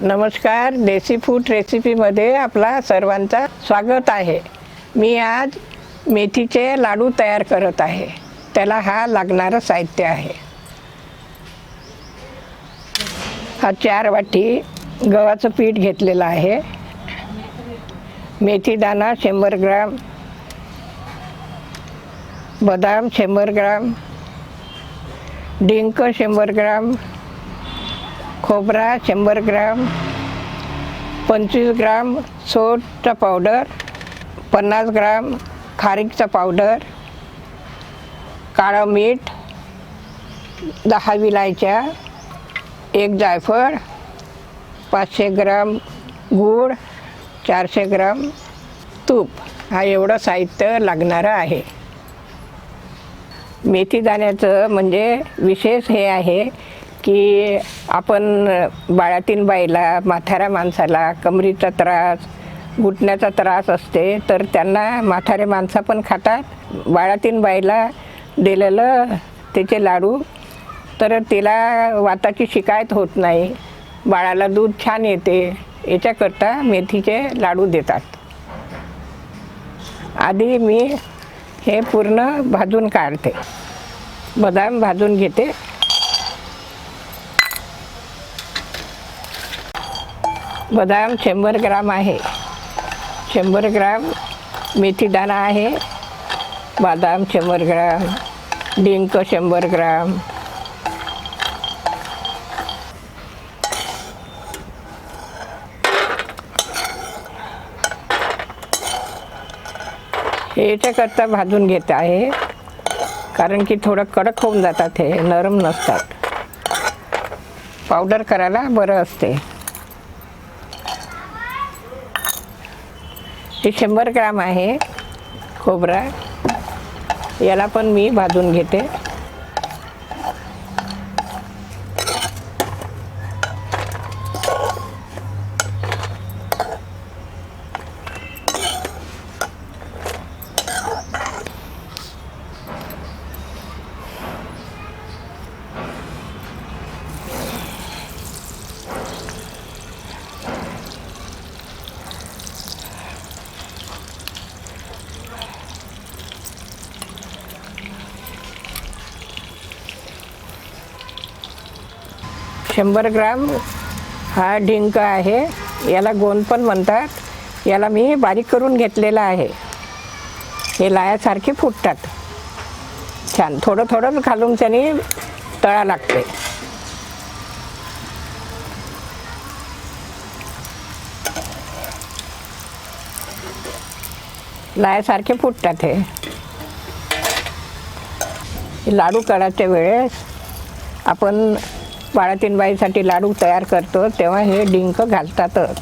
नमस्कार, देसी फूड रेसिपीमध्ये आपला सर्वांचा स्वागत आहे। मी आज मेथीचे लाडू तयार करत आहे। त्याला हा लागणारं साहित्य आहे। हा 4 वाटी गव्हाचं पीठ घेतलेलं आहे। मेथी दाणा 100 ग्राम, बदाम 100 ग्राम, डिंक 100 ग्राम, खोबरा 100 ग्राम, 25 ग्राम सोटचा पावडर, 50 ग्राम खारीकचा पावडर, काळं मीठ, 10 विलायच्या, 1 जायफळ, 500 ग्राम गूळ, 400 ग्राम तूप, हा एवढं साहित्य लागणारं आहे। मेथी दाण्याचं म्हणजे विशेष हे आहे की आपण बाळातीन बाईला, म्हाताऱ्या माणसाला कमरीचा त्रास, घुटण्याचा त्रास असते, तर त्यांना म्हातारे माणसं पण खातात। बाळातीन बाईला दिलेलं त्याचे लाडू, तर तिला वाताची शिकायत होत नाही, बाळाला दूध छान येते, याच्याकरता मेथीचे लाडू देतात। आधी मी हे पूर्ण भाजून काढते। बदाम भाजून घेते। बदाम 100 ग्राम आहे, 100 ग्राम मेथी दाणा आहे, बदाम 100 ग्राम, डिंक 100 ग्राम, हे याच्याकरता भाजून घेत आहे, कारण की थोडं कडक होऊन जातात, हे नरम नसतात। पावडर करायला बरं असते। हे 100 ग्राम आहे खोबरा, याला पण मी भाजून घेते। शंभर ग्राम हा डिंक आहे, याला गोंद पण म्हणतात। याला मी बारीक करून घेतलेला आहे। हे लायासारखे फुटतात छान, थोडं थोडं घालून त्याने तळा लागते। लायासारखे फुटतात हे। लाडू करायच्या वेळेस आपण बाळातीन बाईसाठी लाडू तयार करतो, तेव्हा हे डिंक घालतातच।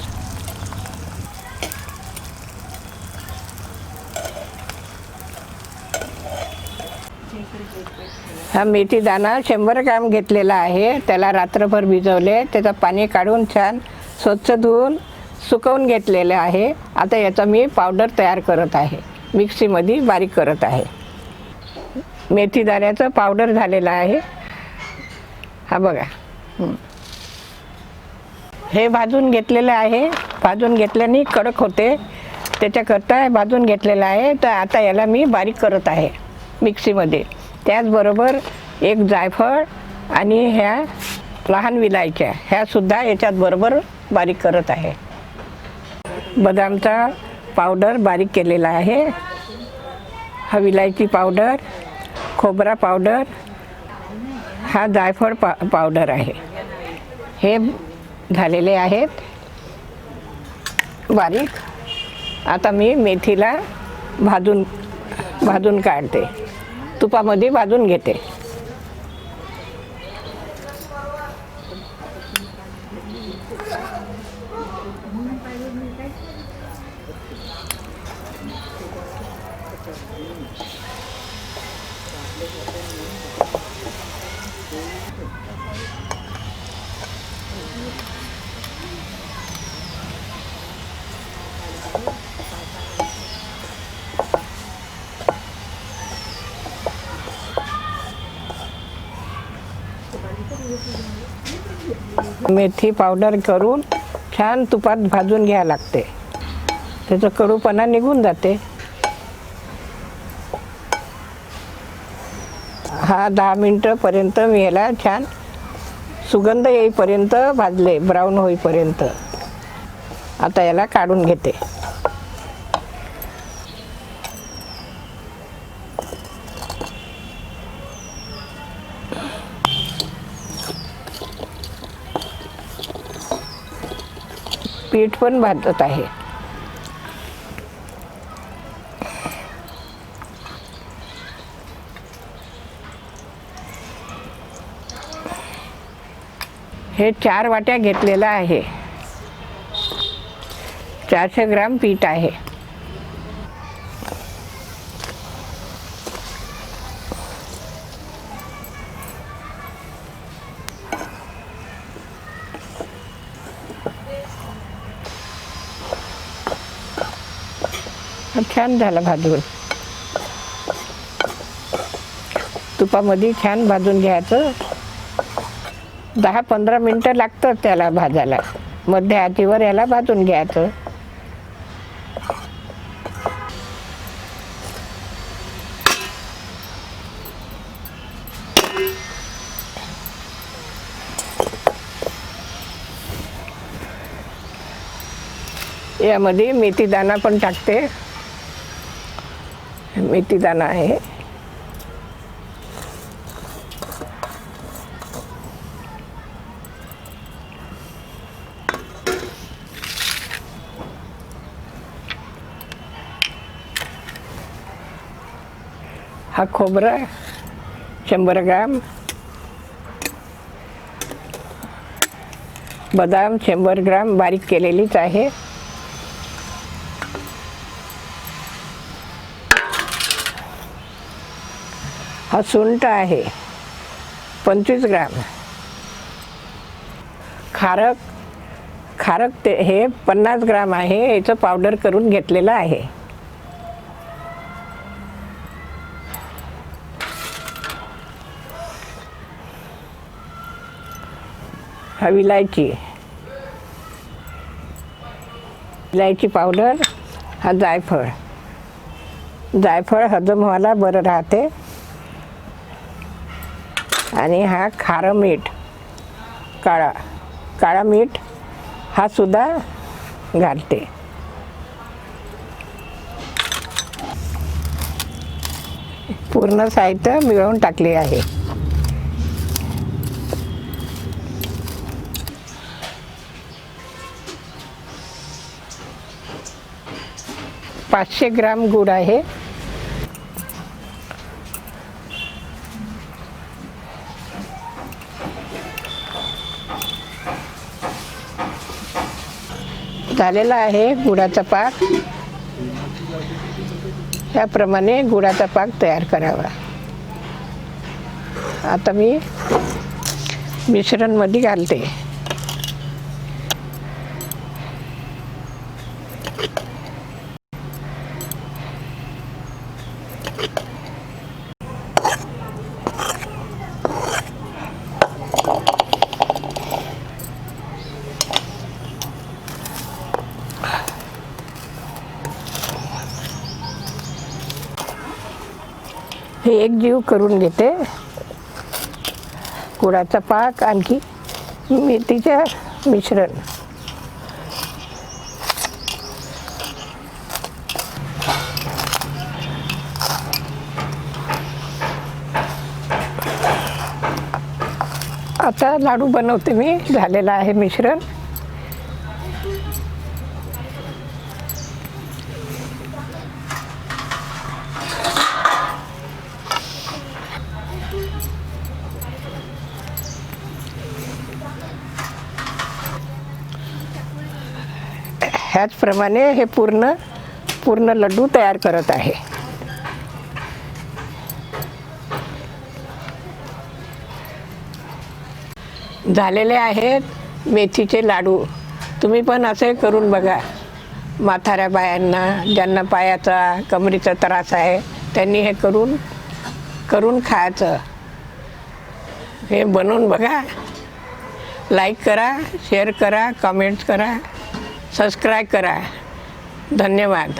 हा मेथी दाणा 100 ग्राम घेतलेला आहे, त्याला रात्रभर भिजवले, त्याचं पाणी काढून छान स्वच्छ धुवून सुकवून घेतलेलं आहे। आता याचा मी पावडर तयार करत आहे, मिक्सीमध्ये बारीक करत आहे। मेथी दाण्याचं पावडर झालेलं आहे, हा बघा। हे भाजून घेतलेलं आहे, भाजून घेतल्याने कडक होते, त्याच्याकरता भाजून घेतलेलं आहे। तर आता याला मी बारीक करत आहे मिक्सीमध्ये। त्याचबरोबर 1 जायफळ आणि ह्या लहान विलायच्या, ह्यासुद्धा याच्यात बरोबर बारीक करत आहे। बदामचा पावडर बारीक केलेला आहे, हा विलायची पावडर, खोबरा पावडर, हा जायफळ पावडर आहे। हे झालेले आहेत बारीक। आता मी मेथीला भाजून काढते, तुपामध्ये भाजून घेते। मेथी पावडर करून छान तुपात भाजून घ्यावं लागते, त्याचा कडूपणा निघून जाते. हा 10 मिनिटापर्यंत मी याला छान सुगंध येईपर्यंत भाजले, ब्राऊन होईपर्यंत. आता याला काढून घेते. पीठ पण भाजत आहे. हे 4 वाट्या घेतलेलं आहे. 400 ग्राम पीठ आहे. छान झालं भाजून. तुपामध्ये छान भाजून घ्यायचं. 10-15 मिनटं लागतं त्याला भाजायला. मध्य आचेवर याला भाजून घ्यायचं. यामध्ये मेथी दाणा पण टाकते. मेथी दाणा आहे. हा खोबरा 100 ग्राम, बदाम 100 ग्राम बारीक केलेलीच आहे. हा सुंठ आहे 25 ग्राम. खारक ते हे 50 ग्राम आहे. याचं पावडर करून घेतलेलं आहे. हा विलायची पावडर. हा जायफळ हजम व्हायला बरं राहते. आणि हा खारं मीठ, काळा मीठ हा सुद्धा घालते. पूर्ण साहित्य मिळवून टाकले आहे. पाचशे ग्राम गूळ आहे. झालेला आहे गुळाचा पाक. याप्रमाणे गुळाचा पाक तयार करावा. आता मी मिश्रणमध्ये घालते. हे एकजीव करून घेते. गुळाचा पाक आणखी मेथीचं मिश्रण. आता लाडू बनवते मी. झालेलं आहे मिश्रण. ह्याचप्रमाणे हे पूर्ण लड्डू तयार करत आहे. झालेले आहेत मेथीचे लाडू. तुम्ही पण असे करून बघा. म्हाताऱ्या बायांना, ज्यांना पायाचा कमरेचा त्रास आहे, त्यांनी हे करून खायचं. हे बनवून बघा. लाईक करा, शेअर करा, कमेंट्स करा, सबस्क्राईब करा. धन्यवाद.